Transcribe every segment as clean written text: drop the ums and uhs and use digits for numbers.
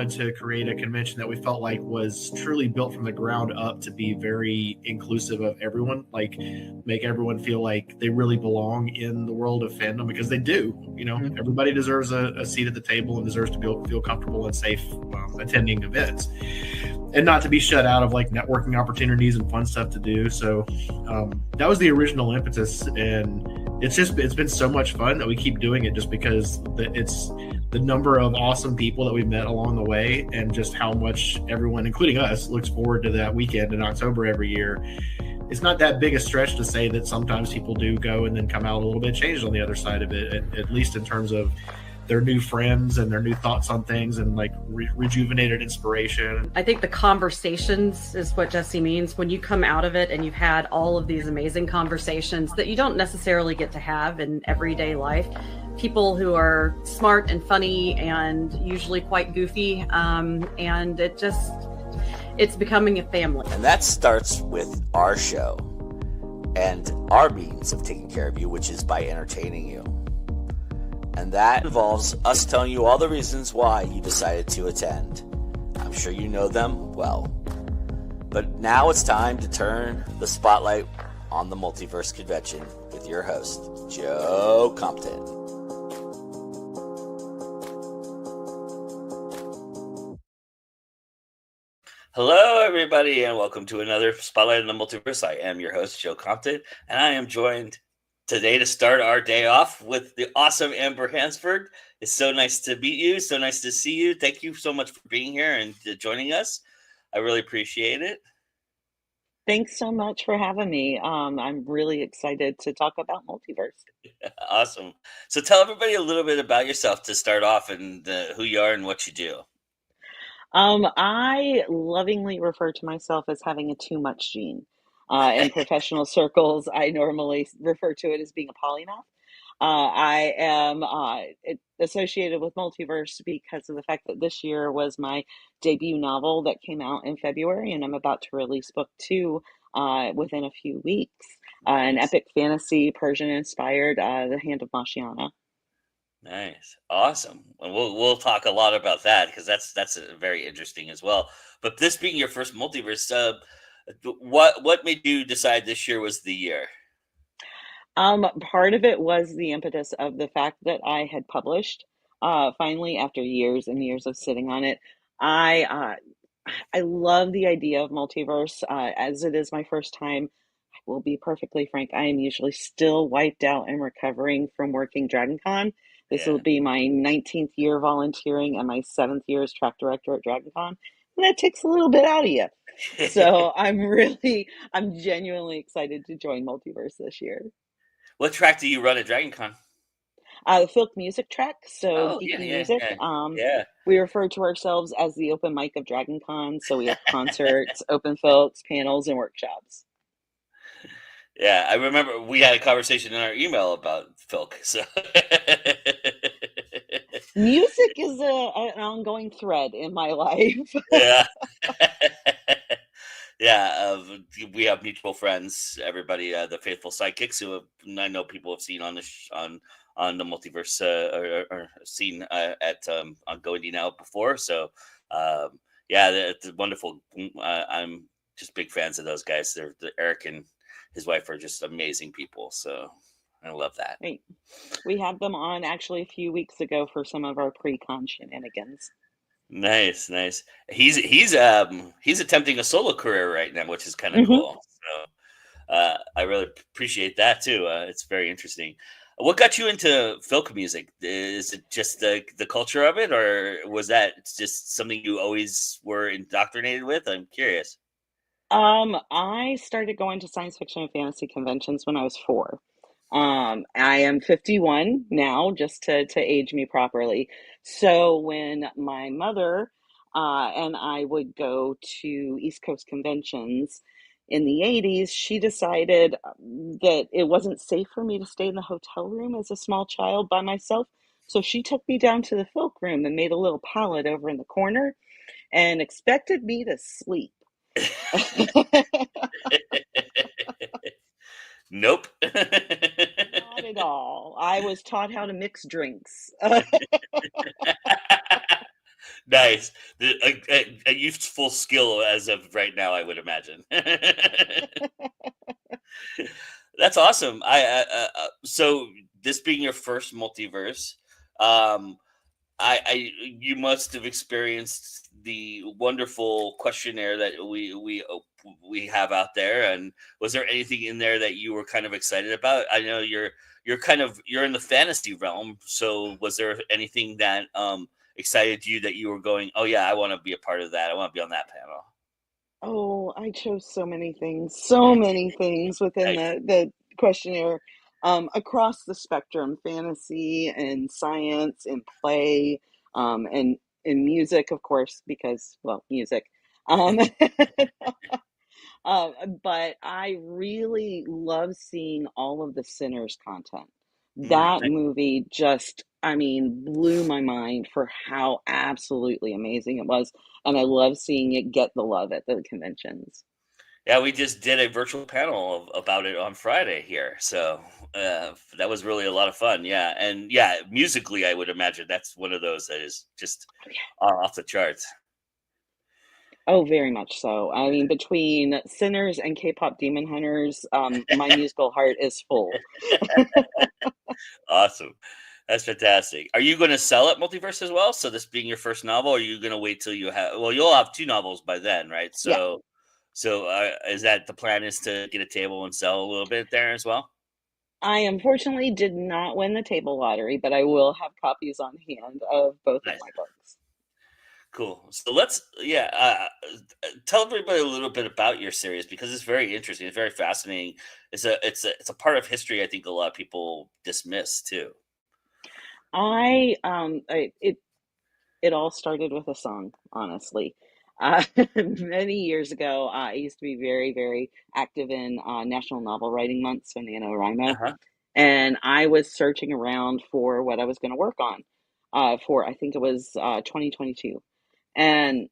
wanted to create a convention that we felt like was truly built from the ground up to be very inclusive of everyone, like make everyone feel like they really belong in the world of fandom, because they do. Everybody deserves a seat at the table and deserves to feel comfortable and safe attending events, and not to be shut out of like networking opportunities and fun stuff to do. So that was the original impetus, and it's been so much fun that we keep doing it, just because it's the number of awesome people that we've met along the way, and just how much everyone, including us, looks forward to that weekend in October every year. It's not that big a stretch to say that sometimes people do go and then come out a little bit changed on the other side of it, at least in terms of their new friends and their new thoughts on things, and like rejuvenated inspiration. I think the conversations is what Jesse means. When you come out of it and you've had all of these amazing conversations that you don't necessarily get to have in everyday life, people who are smart and funny and usually quite goofy, and it's becoming a family. And that starts with our show and our means of taking care of you, which is by entertaining you. And that involves us telling you all the reasons why you decided to attend. I'm sure you know them well. But now it's time to turn the spotlight on the Multiverse Convention with your host, Joe Compton. Hello, everybody, and welcome to another Spotlight on the Multiverse. I am your host, Joe Compton, and I am joined today to start our day off with the awesome Amber Hansford. It's so nice to meet you. So nice to see you. Thank you so much for being here and joining us. I really appreciate it. Thanks so much for having me. I'm really excited to talk about Multiverse. Awesome. So tell everybody a little bit about yourself to start off, and who you are and what you do. I lovingly refer to myself as having a too much gene. In professional circles, I normally refer to it as being a polymath. I am associated with Multiverse because of the fact that this year was my debut novel that came out in February, and I'm about to release book 2 within a few weeks. An epic fantasy, Persian-inspired, The Hand of Mashiana. Nice, awesome. And we'll talk a lot about that, because that's very interesting as well. But this being your first Multiverse, what made you decide this year was the year? Part of it was the impetus of the fact that I had published finally, after years and years of sitting on it. I love the idea of Multiverse, as it is my first time. I will be perfectly frank, I am usually still wiped out and recovering from working DragonCon. This will be my 19th year volunteering and my 7th year as track director at DragonCon, and that takes a little bit out of you. So I'm genuinely excited to join Multiverse this year. What track do you run at DragonCon? The Filk music track, so geeky music. We refer to ourselves as the open mic of DragonCon, so we have concerts, open Filks, panels, and workshops. Yeah, I remember we had a conversation in our email about Filk. So music is an ongoing thread in my life. Yeah. Yeah, we have mutual friends. Everybody, the faithful sidekicks, who I know people have seen on the Multiverse or seen at on Go Indie Now before. So it's wonderful. I'm just big fans of those guys. Eric and his wife are just amazing people. So I love that. We had them on actually a few weeks ago for some of our pre-con shenanigans. Nice. He's attempting a solo career right now, which is kind of cool. So I really appreciate that too. It's very interesting. What got you into folk music? Is it just the culture of it, or was that just something you always were indoctrinated with? I'm curious. I started going to science fiction and fantasy conventions when I was 4. I am 51 now, just to age me properly. So when my mother and I would go to East Coast conventions in the 80s, she decided that it wasn't safe for me to stay in the hotel room as a small child by myself. So she took me down to the folk room and made a little pallet over in the corner and expected me to sleep. Nope. Not at all. I was taught how to mix drinks. Nice. A youthful skill as of right now, I would imagine. That's awesome. So this being your first multiverse, um, you must have experienced the wonderful questionnaire that we have out there. And was there anything in there that you were kind of excited about? I know you're in the fantasy realm. So was there anything that excited you that you were going, oh yeah, I want to be a part of that. I want to be on that panel. Oh, I chose so many things within Nice. the questionnaire, across the spectrum, fantasy and science and play, and music, of course, because, well, music. Um, Uh, but I really love seeing all of the Sinners content. That Nice. movie just, I mean, blew my mind for how absolutely amazing it was. And I love seeing it get the love at the conventions. Yeah, we just did a virtual panel about it on Friday here, so that was really a lot of fun. Yeah, and yeah, musically, I would imagine that's one of those that is just off the charts. Oh, very much so. I mean, between Sinners and K-pop Demon Hunters, my musical heart is full. Awesome, that's fantastic. Are you going to sell at Multiverse as well? So this being your first novel, or are you going to wait till you have? Well, you'll have two novels by then, right? Yeah. So is that the plan? Is to get a table and sell a little bit there as well? I unfortunately did not win the table lottery, but I will have copies on hand of both of Nice. my books. Cool. So tell everybody a little bit about your series because it's very interesting. It's very fascinating. It's a part of history I think a lot of people dismiss too. It all started with a song, honestly. Many years ago, I used to be very, very active in National Novel Writing Month, so Uh NaNoWriMo, huh. and I was searching around for what I was going to work on, for I think it was 2022, and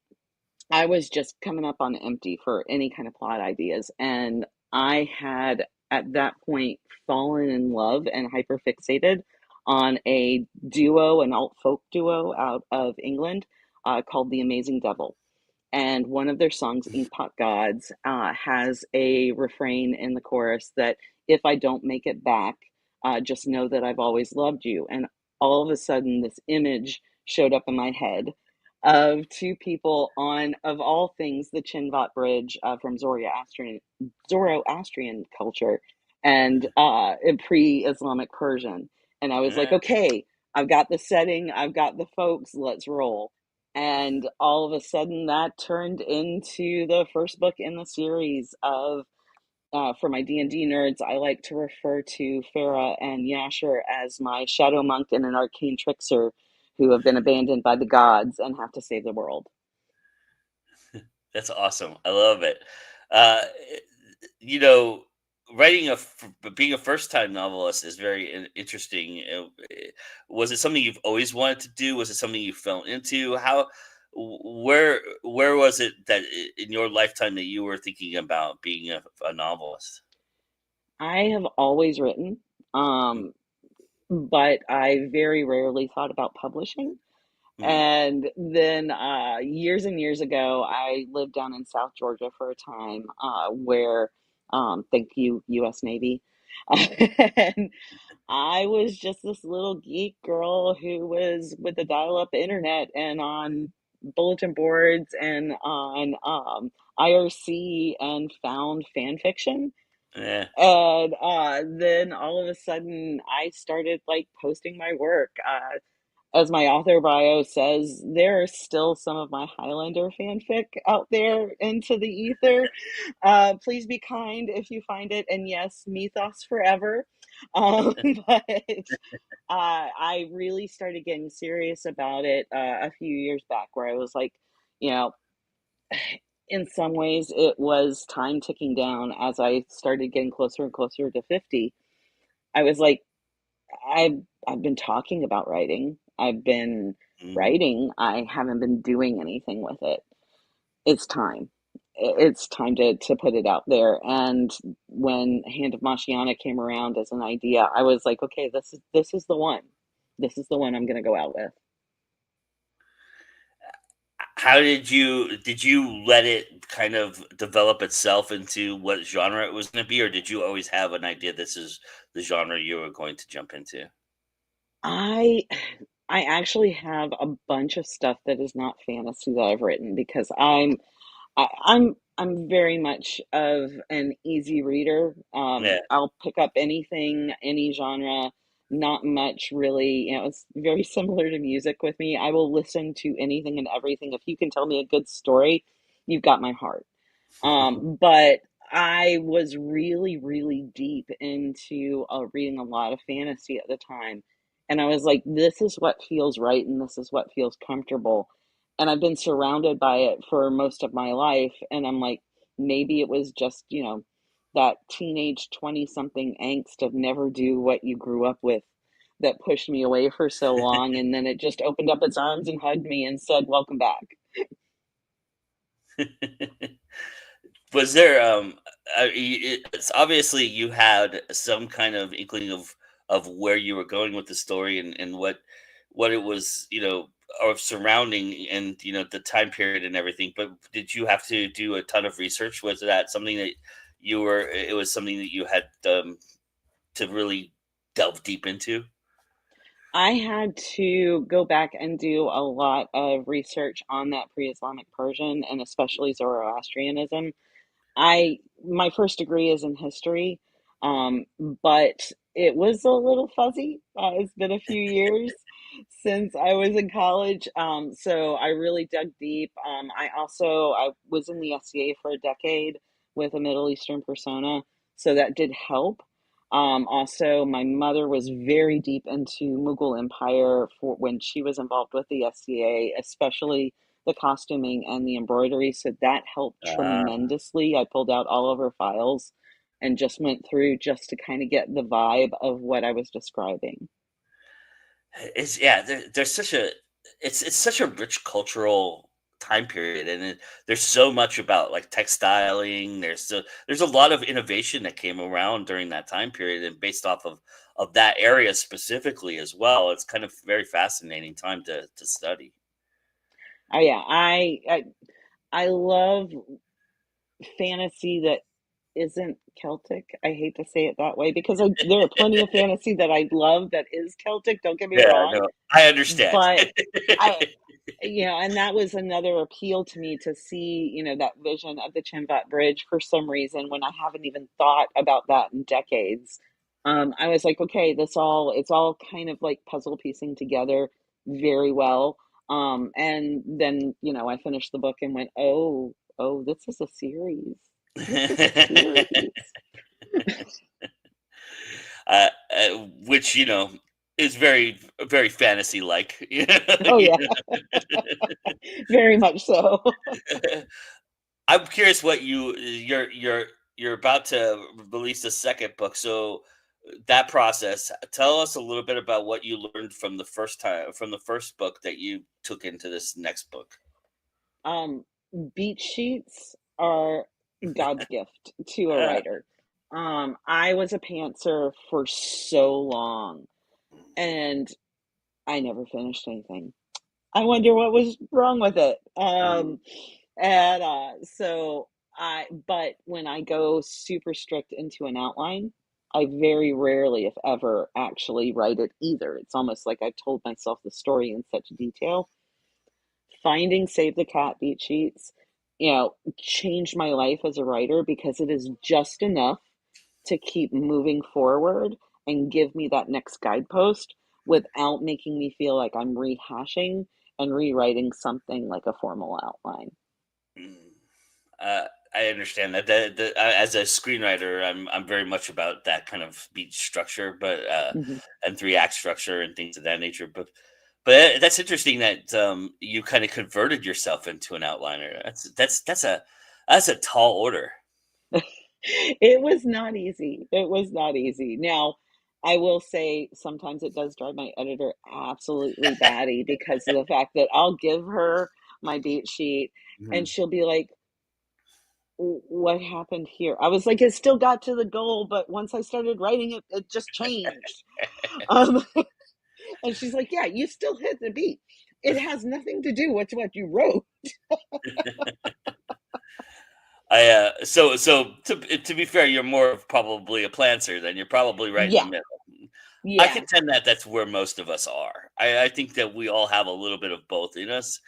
I was just coming up on empty for any kind of plot ideas. And I had at that point fallen in love and hyperfixated on a duo, an alt folk duo out of England, called The Amazing Devil. And one of their songs, Inkpot Gods, has a refrain in the chorus that if I don't make it back, just know that I've always loved you. And all of a sudden, this image showed up in my head of two people on, of all things, the Chinvat Bridge, from Zoroastrian culture and in pre-Islamic Persian. And I was like, Yeah. okay, I've got the setting, I've got the folks, let's roll. And all of a sudden, that turned into the first book in the series of, for my D&D nerds, I like to refer to Farah and Yasher as my shadow monk and an arcane trickster who have been abandoned by the gods and have to save the world. That's awesome. I love it. Uh, you know, being a first time novelist is very interesting. Was it something you've always wanted to do? Was it something you fell into? Where was it that in your lifetime that you were thinking about being a novelist? I have always written, um, but I very rarely thought about publishing. Mm-hmm. And then years and years ago, I lived down in South Georgia for a time, where, thank you, U.S. Navy. And I was just this little geek girl who was with the dial-up internet and on bulletin boards and on IRC and found fan fiction. Yeah. And then all of a sudden, I started like posting my work. As my author bio says, there are still some of my Highlander fanfic out there into the ether. Please be kind if you find it. And yes, mythos forever. Um, but I really started getting serious about it a few years back, where I was like, you know, in some ways it was time ticking down as I started getting closer and closer to 50. I was like, I've been talking about writing. I've been Mm. writing. I haven't been doing anything with it. It's time. It's time to put it out there. And when Hand of Mashiana came around as an idea, I was like, okay, this is the one. This is the one I'm going to go out with. How did you let it kind of develop itself into what genre it was going to be, or did you always have an idea this is the genre you were going to jump into? I I actually have a bunch of stuff that is not fantasy that I've written because I'm very much of an easy reader. Yeah. I'll pick up anything, any genre, not much really. It's very similar to music with me. I will listen to anything and everything. If you can tell me a good story, you've got my heart. But I was really, really deep into reading a lot of fantasy at the time. And I was like, this is what feels right and this is what feels comfortable. And I've been surrounded by it for most of my life. And I'm like, maybe it was just, that teenage 20 something angst of never do what you grew up with that pushed me away for so long. And then it just opened up its arms and hugged me and said, welcome back. Was there it's obviously you had some kind of inkling of where you were going with the story and what it was, of surrounding and the time period and everything, but did you have to do a ton of research? Was that something that it was something that you had to really delve deep into? I had to go back and do a lot of research on that pre-Islamic Persian and especially Zoroastrianism. My first degree is in history, but it was a little fuzzy. It's been a few years since I was in college, so I really dug deep. I was in the SCA for a decade with a Middle Eastern persona, so that did help. Also, my mother was very deep into Mughal Empire for when she was involved with the SCA, especially the costuming and the embroidery. So that helped Uh, tremendously. I pulled out all of her files and just went through just to kind of get the vibe of what I was describing. it's yeah, there's such a it's such a rich cultural time period, and there's so much about like textiling. There's a lot of innovation that came around during that time period, and based off of that area specifically as well. It's kind of very fascinating time to study. Oh yeah, I love fantasy that isn't Celtic. I hate to say it that way because there are plenty of fantasy that I love that is Celtic. Don't get me Yeah, wrong, no, I understand. but I and that was another appeal to me to see, that vision of the Chimbat Bridge for some reason when I haven't even thought about that in decades. I was like, okay, it's all kind of like puzzle piecing together very well. And then, I finished the book and went, oh, this is a series. This is a series. Which is very very fantasy like. Oh yeah, very much so. I'm curious what you're about to release the second book. So that process, tell us a little bit about what you learned from the first book that you took into this next book. Um, Beat sheets are God's gift to a Uh, writer. I was a pantser for so long and I never finished anything. I wonder what was wrong with it. And so but when I go super strict into an outline, I very rarely, if ever, actually write it either. It's almost like I've told myself the story in such detail. Finding Save the Cat beat sheets, changed my life as a writer because it is just enough to keep moving forward and give me that next guidepost without making me feel like I'm rehashing and rewriting something like a formal outline. mm, I understand that. As a screenwriter, I'm very much about that kind of beat structure, but Mhm. and three act structure and things of that nature. But that's interesting that you kind of converted yourself into an outliner. That's a tall order. It was not easy. It was not easy. Now, I will say sometimes it does drive my editor absolutely batty because of the fact that I'll give her my beat sheet and Mhm. she'll be like, What happened here?" I was like, "It still got to the goal, but once I started writing it, it just changed." Um, and she's like, "Yeah, you still hit the beat." it has nothing to do with what you wrote. So to be fair, you're more of probably a planter than you're probably right in the Yeah, middle. I yeah. contend that that's where most of us are. I think that we all have a little bit of both in us.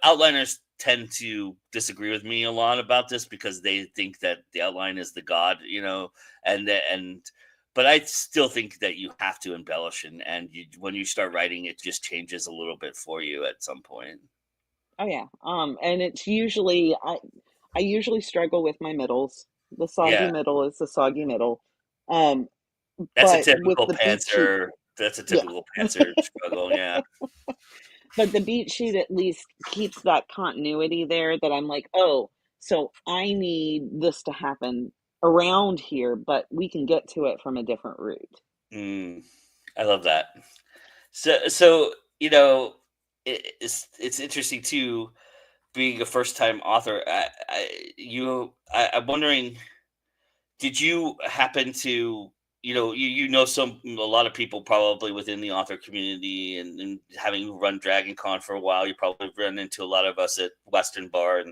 Outliners tend to disagree with me a lot about this because they think that the outline is the god, and but I still think that you have to embellish, and when you start writing, it just changes a little bit for you at some point. Oh yeah. And it's usually I usually struggle with my middles. The soggy Yeah, middle is the soggy middle. Um, that's a but with typical the beat sheet, pantser. That's a yeah. typical pantser struggle. Yeah, But the beat sheet at least keeps that continuity there that I'm like, oh, so I need this to happen around here, but we can get to it from a different route. mm, I love that. So it's interesting too, being a first time author. I'm wondering, did you happen to some a lot of people probably within the author community, and having run Dragon Con for a while, you probably run into a lot of us at Western Bar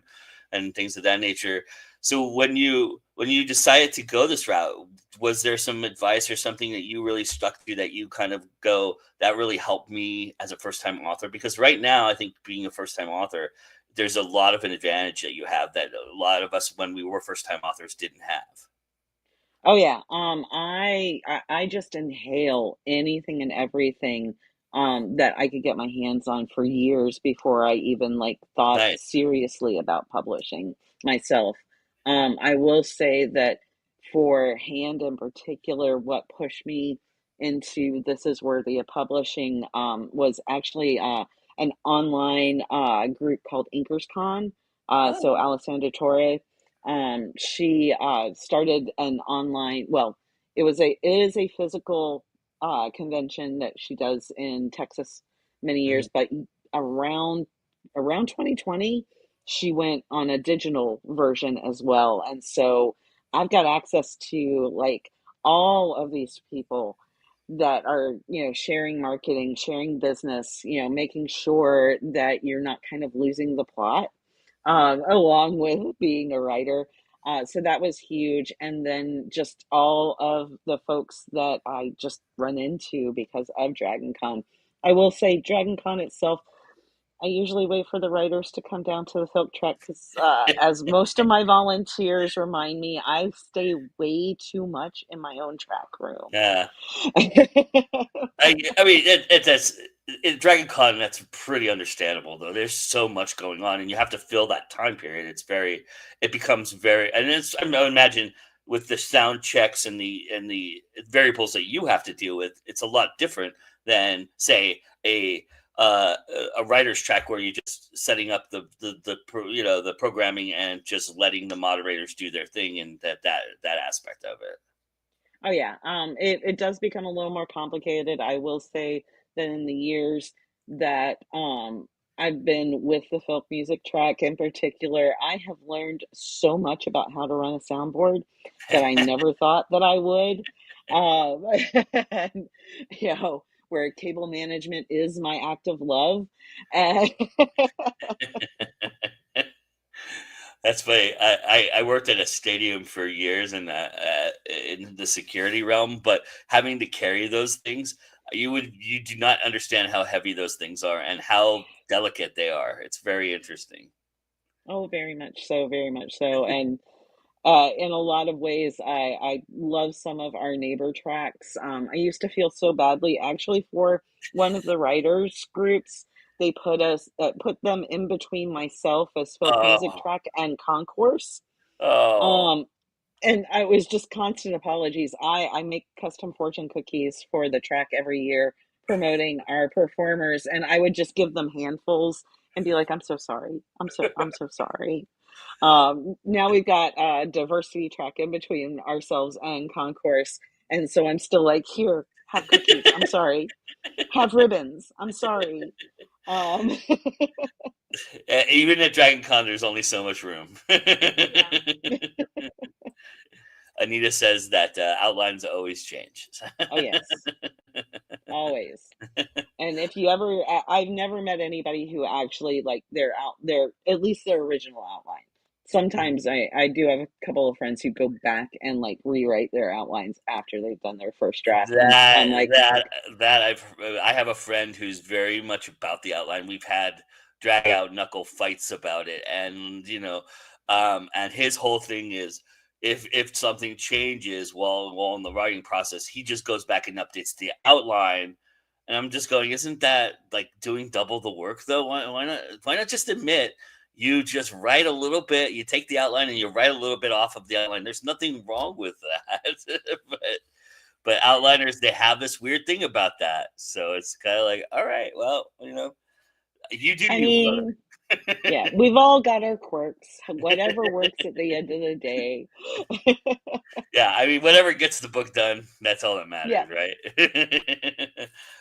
and things of that nature. So when you decided to go this route, was there some advice or something that you really stuck to that you kind of go, that really helped me as a first time author? Because right now, I think being a first time author, there's a lot of an advantage that you have that a lot of us when we were first time authors didn't have. Oh yeah. I just inhale anything and everything that I could get my hands on for years before I even like thought Nice. seriously about publishing myself. I will say that for Hand in particular, what pushed me into this is worthy of publishing was actually an online group called InkersCon. So Oh. Alessandra Torre, she started an online, well, it is a physical convention that she does in Texas many Mhm. years, but around around 2020, she went on a digital version as well. And so I've got access to like all of these people that are, sharing marketing, sharing business, making sure that you're not kind of losing the plot along with being a writer. So that was huge. And then just all of the folks that I just run into because of Dragon Con. I will say, Dragon Con itself, I usually wait for the writers to come down to the Filk track because, as most of my volunteers remind me, I stay way too much in my own track room. Yeah. I mean, that's in Dragon Con. That's pretty understandable, though. There's so much going on, and you have to fill that time period. It becomes very, and I imagine with the sound checks and the variables that you have to deal with, it's a lot different than say uh, a writer's track where you're just setting up the programming and just letting the moderators do their thing, and that aspect of it. Oh yeah, it does become a little more complicated. I will say that in the years that I've been with the folk music track in particular, I have learned so much about how to run a soundboard that I never thought that I would. Um, and, where cable management is my act of love. And That's funny. I worked at a stadium for years in the security realm, but having to carry those things, you do not understand how heavy those things are and how delicate they are. It's very interesting. oh, very much so, very much so. And in a lot of ways, I love some of our neighbor tracks. I used to feel so badly actually for one of the writers groups. They put them in between myself as folk music Oh, track and concourse. oh, Um, and I was just constant apologies. I make custom fortune cookies for the track every year promoting our performers, and I would just give them handfuls and be like, I'm so sorry. I'm so sorry. Now we've got a diversity track in between ourselves and concourse. And so I'm still like, here, have cookies. I'm sorry. Have ribbons. I'm sorry. Um, Even at Dragon Con, there's only so much room. yeah. Anita says that outlines always change. Oh, yes. Always. And if you ever, I've never met anybody who actually like their at least their original outline. Sometimes I do have a couple of friends who go back and like rewrite their outlines after they've done their first draft, and I'm That like, that that I have a friend who's very much about the outline. We've had drag out knuckle fights about it, and and his whole thing is if something changes while in the writing process, he just goes back and updates the outline. And I'm just going, isn't that like doing double the work though? Why not just admit you just write a little bit, you take the outline and you write a little bit off of the outline. There's nothing wrong with that. but outliners, they have this weird thing about that. So it's kind of like, all right, well, you do I you, brother. mean, yeah, we've all got our quirks. Whatever works at the end of the day. Yeah, I mean, whatever gets the book done, that's all that Yeah. matters, right?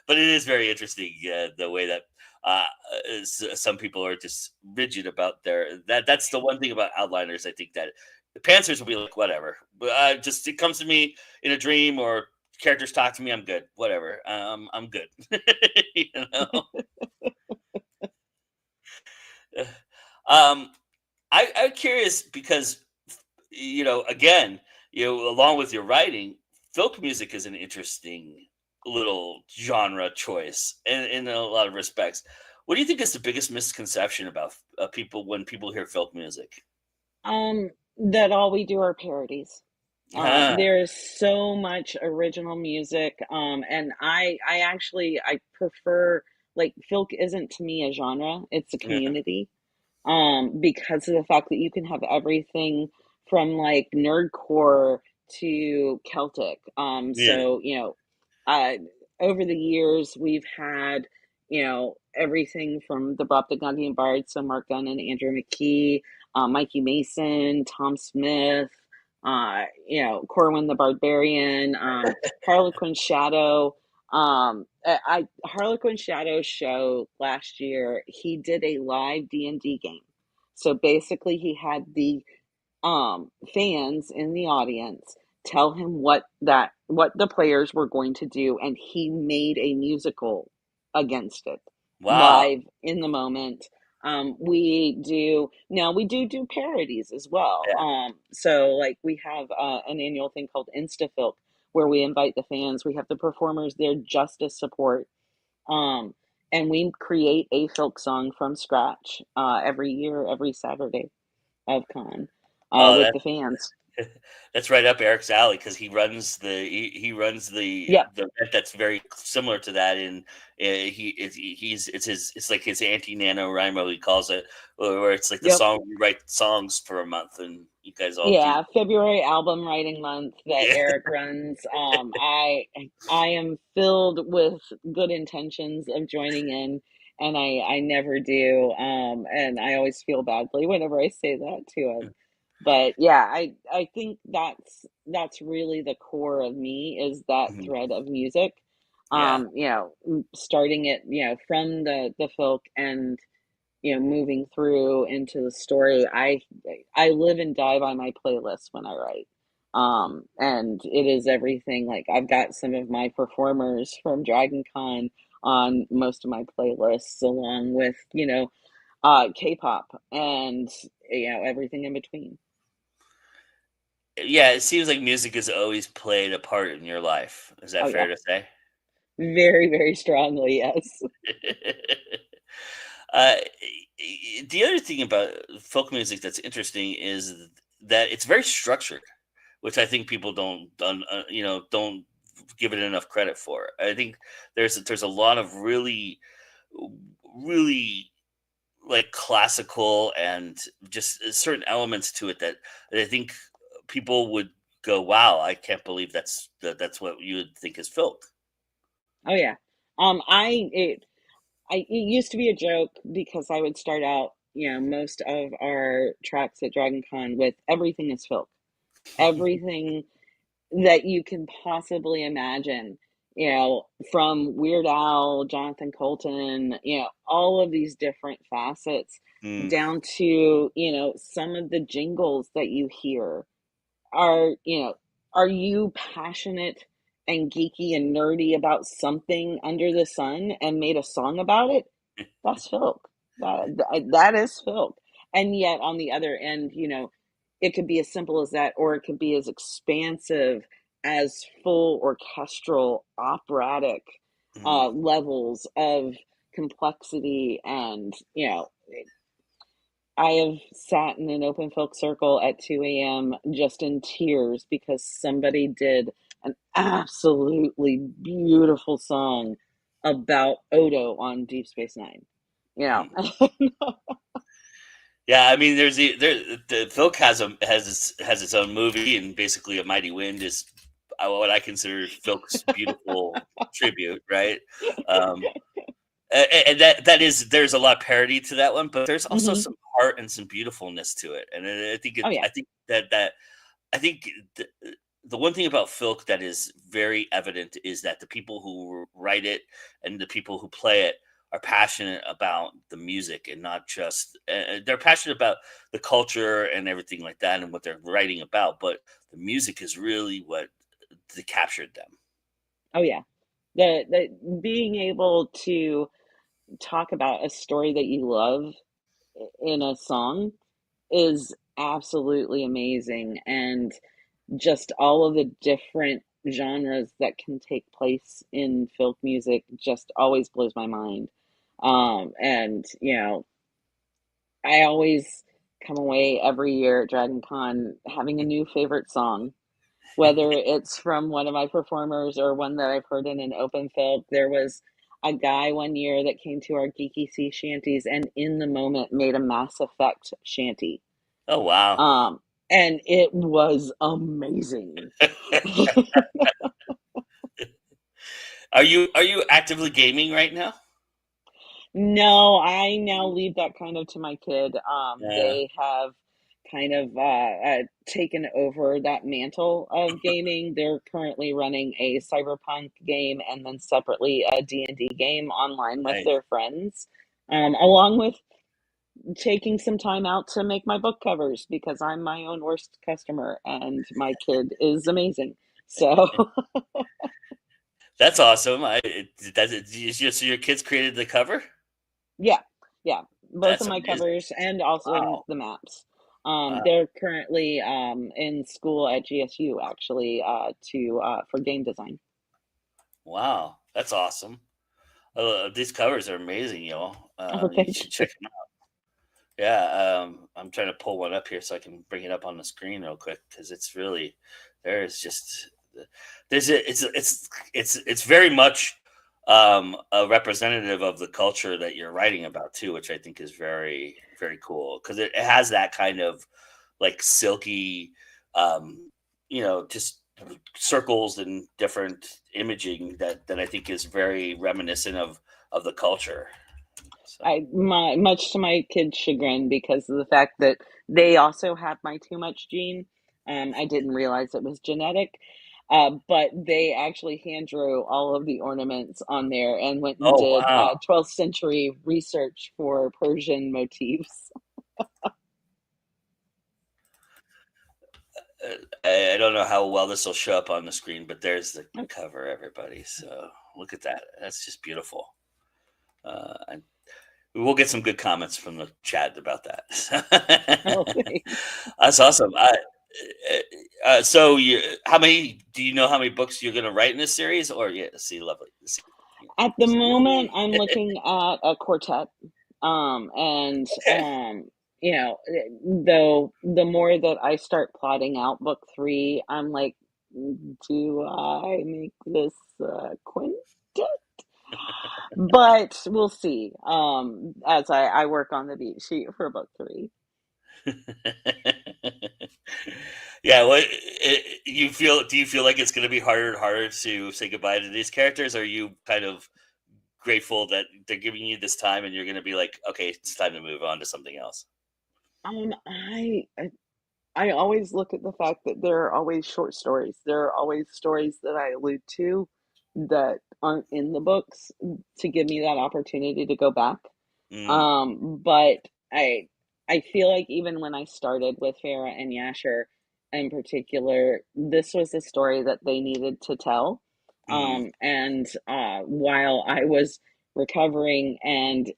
But it is very interesting, the way that uh, some people are just rigid about that's the one thing about outliners. I think that the Panthers will be like, whatever, but just it comes to me in a dream or characters talk to me, I'm good, whatever, I'm good. you know. um, I'm curious because again, along with your writing, folk music is an interesting little genre choice in a lot of respects. What do you think is the biggest misconception about people when people hear folk music? That all we do are parodies. Ah, There's so much original music, and I prefer, like, folk isn't to me a genre, it's a yeah, community. Because of the fact that you can have everything from like nerdcore to Celtic. yeah. Uh, over the years we've had, everything from the Brobdingnagian Bards, so Mark Gunn and Andrew McKee, Mikey Mason, Tom Smith, Corwin the Barbarian, Harlequin Shadow. Harlequin Shadow's show last year, he did a live D&D game. So basically he had the fans in the audience tell him what the players were going to do, and he made a musical against it Wow. live in the moment. We do parodies as well. Yeah. So like we have an annual thing called Instafilk, where we invite the fans. We have the performers there just as support, um, and we create a folk song from scratch every year, every Saturday of con, Oh, with the fans. that's right up Eric's alley because he runs Yep, the event that's very similar to that. And it's like his anti NaNoWriMo, he calls it, where it's like the yep. song we write songs for a month, and you guys all do. Yeah, February album writing month that Yeah. Eric runs. I am filled with good intentions of joining in, and I never do. And I always feel badly whenever I say that to him. But yeah, I think that's really the core of me, is that Mhm. thread of music. Yeah. Starting it, from the folk, and moving through into the story. I live and die by my playlist when I write. And it is everything. Like, I've got some of my performers from Dragon Con on most of my playlists, along with, K-pop and, everything in between. Yeah, it seems like music has always played a part in your life. Is that Oh fair yeah, to say? very, very strongly, yes. uh, the other thing about folk music that's interesting is that it's very structured, which I think people don't give it enough credit for. I think there's a lot of really like classical and just certain elements to it that I think people would go, "Wow, I can't believe that's what you would think is folk." Oh yeah. It used to be a joke because I would start out, most of our tracks at Dragon Con with everything is folk. Everything that you can possibly imagine, from Weird Al, Jonathan Colton, all of these different facets, Mm, down to, some of the jingles that you hear are, are you passionate and geeky and nerdy about something under the sun and made a song about it, that's folk. That is folk. And yet on the other end, it could be as simple as that, or it could be as expansive as full orchestral operatic Mm. levels of complexity. And I have sat in an open folk circle at 2 a.m. just in tears because somebody did an absolutely beautiful song about Odo on Deep Space Nine. Mm. Yeah, I mean, the Filk has its own movie, and basically, A Mighty Wind is what I consider Filk's beautiful tribute, right? Um, and there's a lot of parody to that one, but there's also Mhm. some heart and some beautifulness to it, and I think Oh yeah. I think the one thing about Filk that is very evident is that the people who write it and the people who play it are passionate about the music, and not just they're passionate about the culture and everything like that and what they're writing about, but the music is really what captured them. Oh yeah. The being able to talk about a story that you love in a song is absolutely amazing, and just all of the different genres that can take place in folk music just always blows my mind. And I always come away every year at Dragon Con having a new favorite song, whether it's from one of my performers or one that I've heard in an open folk. There was a guy one year that came to our Geeky Sea shanties and in the moment made a Mass Effect shanty. Oh wow! And it was amazing. Are you actively gaming right now? No, I now leave that kind of to my kid. Yeah, They have kind of taken over that mantle of gaming. They're currently running a cyberpunk game and then separately a D&D game online with nice. their friends, along with taking some time out to make my book covers because I'm my own worst customer and my kid is amazing. So, That's awesome. So your kids created the cover? yeah, yeah, both of That's my amazing. covers and also Wow. the maps. Wow. They're currently in school at GSU actually to for game design. Wow. That's awesome. These covers are amazing, y'all. Oh, You thank should you. check them out. Yeah. I'm trying to pull one up here so I can bring it up on the screen real quick because it's really there's just there's a, it's very much a representative of the culture that you're writing about too, which I think is very very cool because it has that kind of like silky, just circles and different imaging that I think is very reminiscent of the culture. So, Much to my kids' chagrin because of the fact that they also have my too much gene. I didn't realize it was genetic. But they actually hand drew all of the ornaments on there and went and oh did wow. 12th century research for Persian motifs. I don't know how well this will show up on the screen, but there's the cover, everybody. So look at that. That's just beautiful. And we'll get some good comments from the chat about that. Oh, thanks. That's awesome. How many? Do you know how many books you're going to write in this series? Or yeah, see, lovely. See, At the moment, I'm looking at a quartet. And okay. though the more that I start plotting out book three, I'm like, do I make this quintet? But we'll see. As I work on the beat sheet for book three. Yeah. Do you feel like it's going to be harder and harder to say goodbye to these characters? Or are you kind of grateful that they're giving you this time and you're going to be like, okay, it's time to move on to something else? Um, I I always look at the fact that there are always short stories. There are always stories that I allude to that aren't in the books to give me that opportunity to go back. Mm, But I feel like even when I started with Farah and Yasher in particular, this was a story that they needed to tell. And while I was recovering and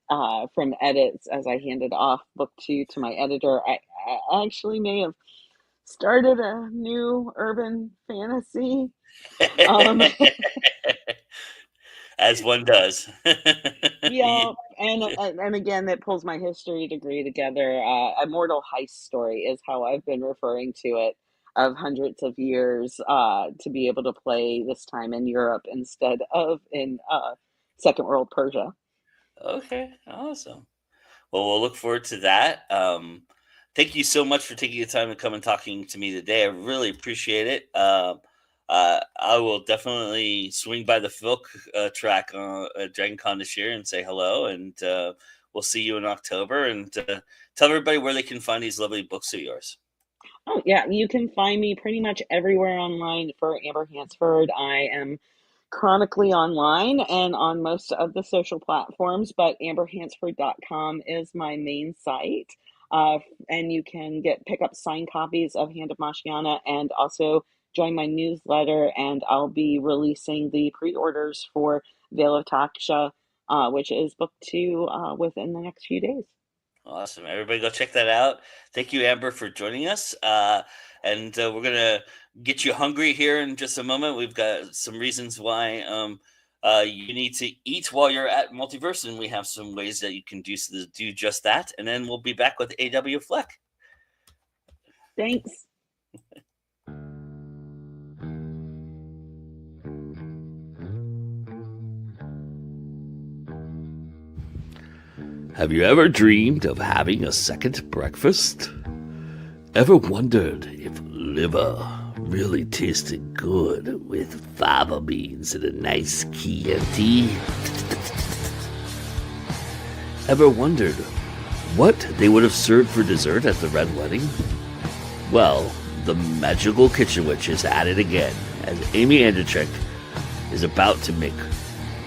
from edits, as I handed off book 2 to my editor, I actually may have started a new urban fantasy. As one does. Yeah, and again, that pulls my history degree together. Immortal Heist Story is how I've been referring to it, of hundreds of years to be able to play this time in Europe instead of in Second World Persia. Okay, awesome. Well, we'll look forward to that. Thank you so much for taking the time to come and talking to me today. I really appreciate it. I will definitely swing by the Filk track at Dragon Con this year and say hello, and we'll see you in October. And tell everybody where they can find these lovely books of yours. Oh, yeah, you can find me pretty much everywhere online for Amber Hansford. I am chronically online and on most of the social platforms, but amberhansford.com is my main site. And you can pick up signed copies of Hand of Mashiana and also join my newsletter, and I'll be releasing the pre-orders for Veil of Taksha, which is book 2 within the next few days. Awesome. Everybody go check that out. Thank you, Amber, for joining us. And we're going to get you hungry here in just a moment. We've got some reasons why you need to eat while you're at Multiverse, and we have some ways that you can do just that. And then we'll be back with W.Fleck. Thanks. Have you ever dreamed of having a second breakfast? Ever wondered if liver really tasted good with fava beans and a nice Chianti? Ever wondered what they would have served for dessert at the Red Wedding? Well, the magical kitchen witch is at it again, as Amy Andrzejczyk is about to make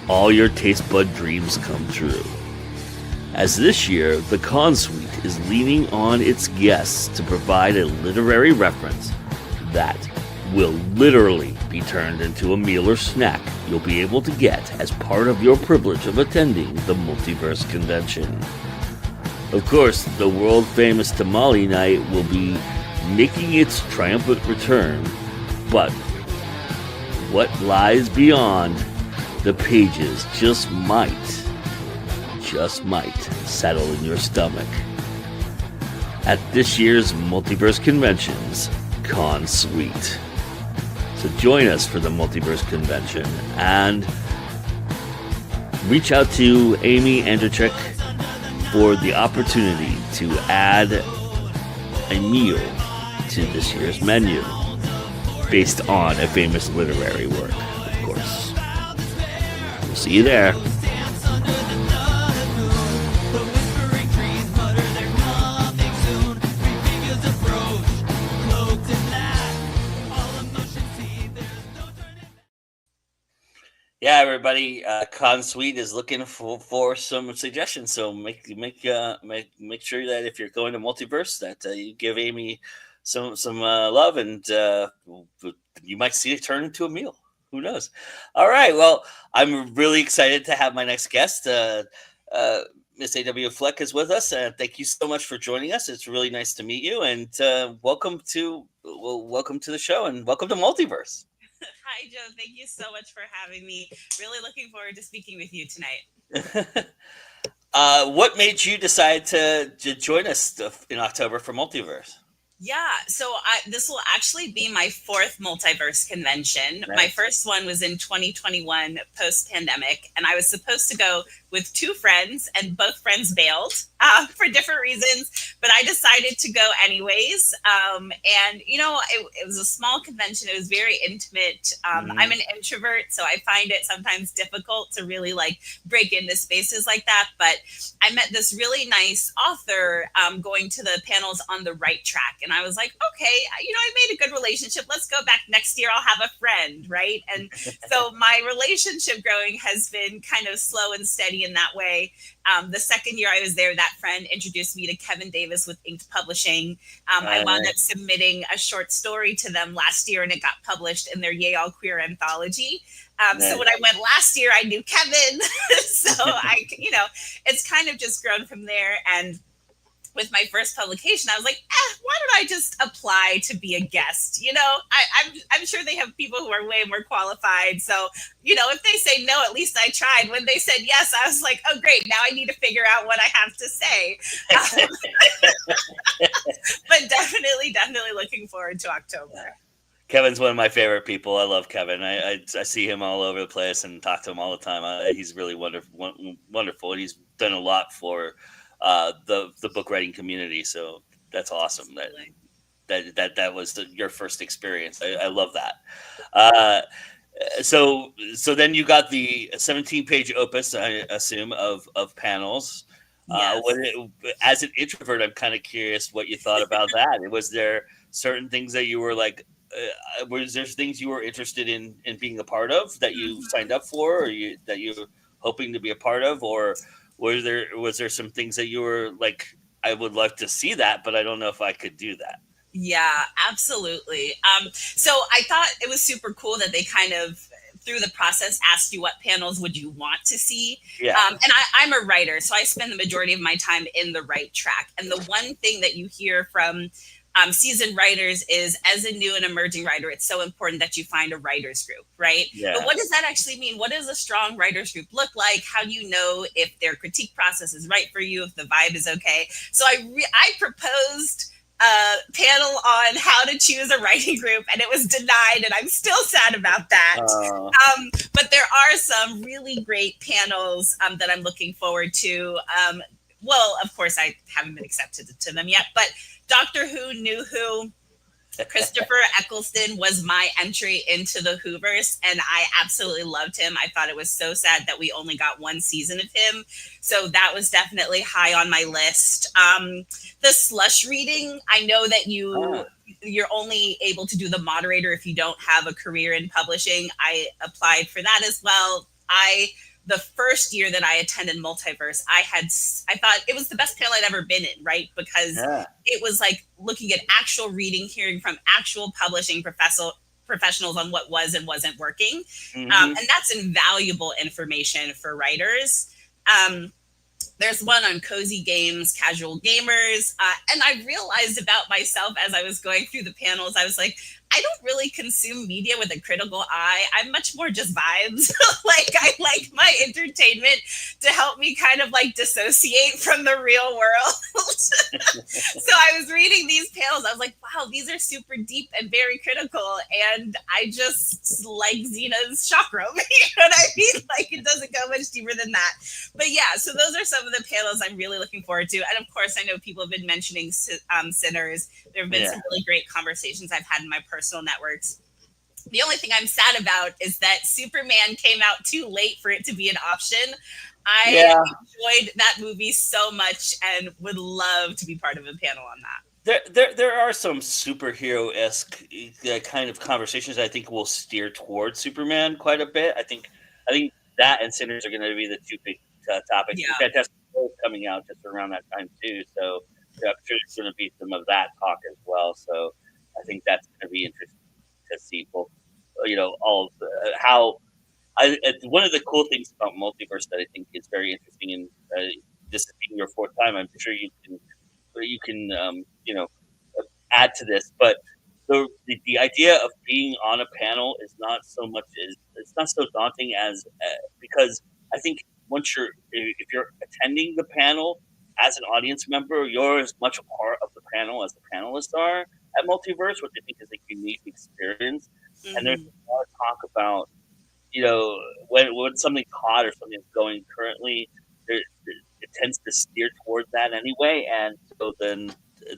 all your taste bud dreams come true. As this year, the Con Suite is leaning on its guests to provide a literary reference that will literally be turned into a meal or snack you'll be able to get as part of your privilege of attending the Multiverse convention. Of course, the world-famous Tamale Night will be making its triumphant return, but what lies beyond the pages just might settle in your stomach. At this year's Multiverse Convention's Con Suite. So join us for the Multiverse Convention and reach out to Amy Andrzejczyk for the opportunity to add a meal to this year's menu based on a famous literary work, of course. We'll see you there. Yeah, everybody, Con Suite is looking for some suggestions. So make sure that if you're going to Multiverse, that you give Amy some love, and you might see it turn into a meal. Who knows? All right. Well, I'm really excited to have my next guest. Miss A.W. Fleck is with us. Thank you so much for joining us. It's really nice to meet you, and welcome to the show, and welcome to Multiverse. Hi, Joe. Thank you so much for having me. Really looking forward to speaking with you tonight. What made you decide to join us in October for Multiverse? Yeah, so this will actually be my 4th Multiverse convention. Nice. My first one was in 2021, post-pandemic, and I was supposed to go with 2 friends, and both friends bailed for different reasons, but I decided to go anyways. And, you know, it was a small convention. It was very intimate. I'm an introvert, so I find it sometimes difficult to really, like, break into spaces like that, but I met this really nice author going to the panels on the right track. And I was like, okay, I made a good relationship. Let's go back next year. I'll have a friend, right? And so my relationship growing has been kind of slow and steady in that way. The second year I was there, that friend introduced me to Kevin Davis with Inked Publishing. I wound up submitting a short story to them last year, and it got published in their Yale Queer anthology. So when I went last year, I knew Kevin. So it's kind of just grown from there. And with my first publication, I was like, why don't I just apply to be a guest? I'm sure they have people who are way more qualified. So, if they say no, at least I tried. When they said yes, I was like, oh, great. Now I need to figure out what I have to say. But definitely looking forward to October. Kevin's one of my favorite people. I love Kevin. I see him all over the place and talk to him all the time. He's really wonderful, and he's done a lot for the book writing community. So that's awesome. That was your first experience. I love that. So then you got the 17-page opus, I assume, of panels. Yes. As an introvert, I'm kind of curious what you thought about that. Was there certain things that you were like, was there things you were interested in being a part of that you signed up for, or that you were hoping to be a part of, or was there some things that you were like, I would love to see that, but I don't know if I could do that? Yeah, absolutely. So I thought it was super cool that they kind of, through the process, asked you what panels would you want to see. Yeah. And I'm a writer, so I spend the majority of my time in the write track. And the one thing that you hear from seasoned writers is, as a new and emerging writer, it's so important that you find a writers group, right? Yeah. But what does that actually mean? What does a strong writers group look like? How do you know if their critique process is right for you, if the vibe is okay? So I proposed a panel on how to choose a writing group, and it was denied, and I'm still sad about that. But there are some really great panels that I'm looking forward to. Well, of course, I haven't been accepted to them yet, but Doctor Who, New Who, Christopher Eccleston was my entry into the Whoverse, and I absolutely loved him. I thought it was so sad that we only got one season of him, so that was definitely high on my list. The slush reading, I know that you're only able to do the moderator if you don't have a career in publishing. I applied for that as well. The first year that I attended Multiverse, I thought it was the best panel I'd ever been in, right? Because it was like looking at actual reading, hearing from actual publishing professionals on what was and wasn't working. And that's invaluable information for writers. There's one on cozy games, casual gamers. And I realized about myself as I was going through the panels, I was like, I don't really consume media with a critical eye. I'm much more just vibes. Like, I like my entertainment to help me kind of like dissociate from the real world. So I was reading these panels. I was like, wow, these are super deep and very critical. And I just like Xena's chakra. You know what I mean? Like, it doesn't go much deeper than that. But yeah, so those are some of the panels I'm really looking forward to. And of course, I know people have been mentioning Sinners. There have been some really great conversations I've had in my personal networks. The only thing I'm sad about is that Superman came out too late for it to be an option. I enjoyed that movie so much and would love to be part of a panel on that. There are some superhero-esque kind of conversations I think will steer towards Superman quite a bit. I think that and Sinners are going to be the two big topics. Yeah. Fantastic Four is coming out just around that time too, so I'm sure there's going to be some of that talk as well. So I think that's going to be interesting to see both, all of how. One of the cool things about Multiverse that I think is very interesting, and this is being your fourth time, I'm sure you can add to this, but the idea of being on a panel is not so much it's not so daunting as because I think if you're attending the panel as an audience member, you're as much a part of the panel as the panelists are at Multiverse, which I think is a unique experience. And there's a lot of talk about, when something's hot or something's going currently, it tends to steer towards that anyway. And so then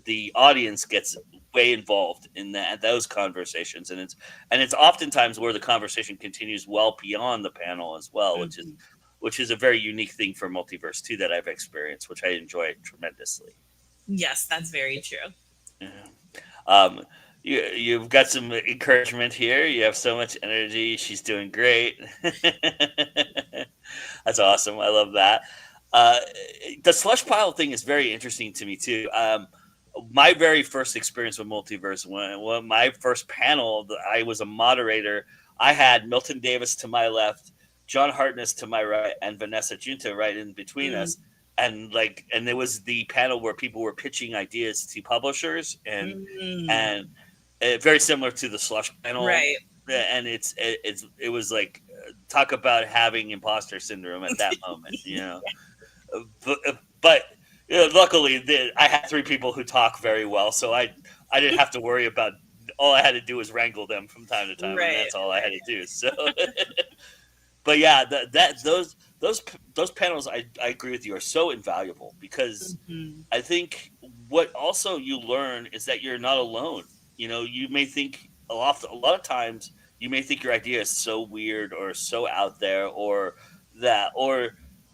the audience gets way involved in those conversations. And it's oftentimes where the conversation continues well beyond the panel as well, which is a very unique thing for Multiverse too that I've experienced, which I enjoy tremendously. Yes, that's very true. Um, you've got some encouragement here. You have so much energy. She's doing great. That's awesome. I love that. Uh, the slush pile thing is very interesting to me too. My very first experience with Multiverse, when my first panel, I was a moderator. I had Milton Davis to my left, John Hartness to my right, and Vanessa Junta right in between Mm, us. And there was the panel where people were pitching ideas to publishers, mm, and very similar to the slush panel. right. And it was like, talk about having imposter syndrome at that moment, you know. But luckily, I had three people who talk very well, so I didn't have to worry about. All I had to do was wrangle them from time to time, and Right. that's all I had to do. So, but yeah, those panels, I agree with you, are so invaluable because Mhm. I think what also you learn is that you're not alone. You know, you may think a lot of times you may think your idea is so weird or so out there, or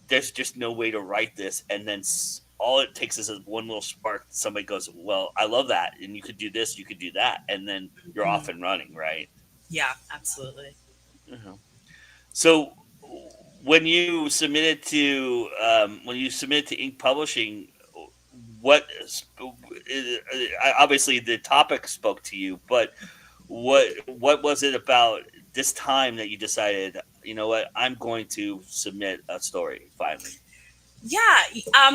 there's just no way to write this, and then all it takes is one little spark. Somebody goes, "Well, I love that, and you could do this, you could do that," and then you're off Mhm. and running, right? Yeah, absolutely. Mhm. So when you submitted to Ink Publishing, what obviously the topic spoke to you, but what was it about this time that you decided, you know what, I'm going to submit a story finally? Yeah,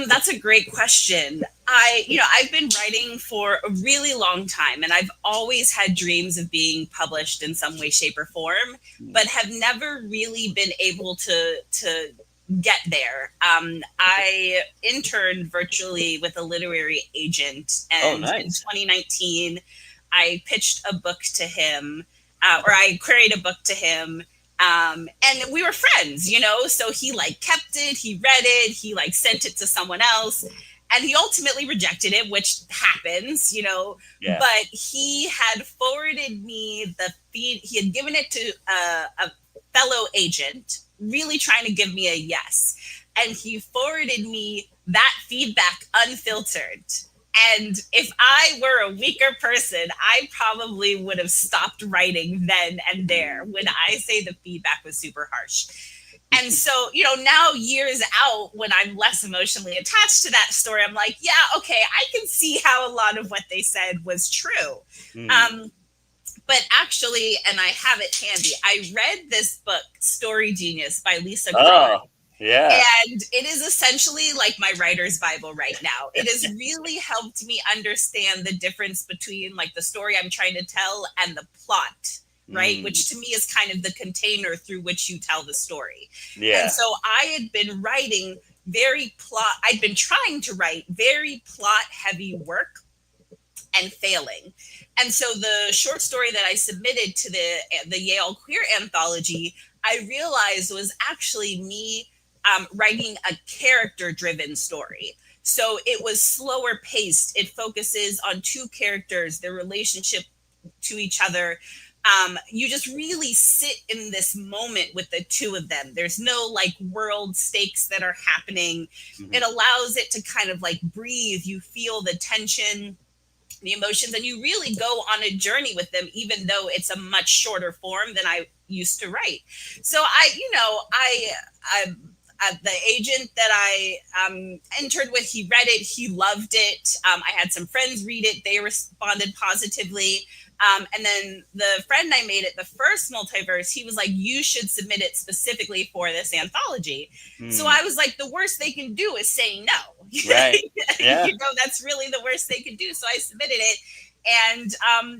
that's a great question. I've been writing for a really long time, and I've always had dreams of being published in some way, shape, or form, but have never really been able to get there. I interned virtually with a literary agent, Oh, and in nice. 2019, I pitched a book to him, or I queried a book to him, and we were friends, so he like kept it, he read it, he like sent it to someone else, and he ultimately rejected it, which happens, Yeah. but he had forwarded me the feed. He had given it to a fellow agent, really trying to give me a yes, and he forwarded me that feedback unfiltered. And if I were a weaker person, I probably would have stopped writing then and there when I say the feedback was super harsh. And so, now years out, when I'm less emotionally attached to that story, I'm like, yeah, okay, I can see how a lot of what they said was true. Mm. Um, but actually, and I have it handy, I read this book, Story Genius by Lisa Cron. Oh, yeah. And it is essentially like my writer's Bible right now. It has really helped me understand the difference between like the story I'm trying to tell and the plot, right? Mm. Which to me is kind of the container through which you tell the story. And Yeah. so I had been I'd been trying to write very plot heavy work and failing. And so the short story that I submitted to the Yale Queer Anthology, I realized was actually me writing a character driven story. So it was slower paced. It focuses on two characters, their relationship to each other. You just really sit in this moment with the two of them. There's no like world stakes that are happening. Mhm. It allows it to kind of like breathe. You feel the tension, the emotions, and you really go on a journey with them, even though it's a much shorter form than I used to write. So the agent that I interned with, he read it, he loved it. I had some friends read it, they responded positively. And then the friend I made it, the first Multiverse, he was like, you should submit it specifically for this anthology. So Mm. I was like, the worst they can do is say no. Right. Yeah. That's really the worst they could do. So I submitted it, and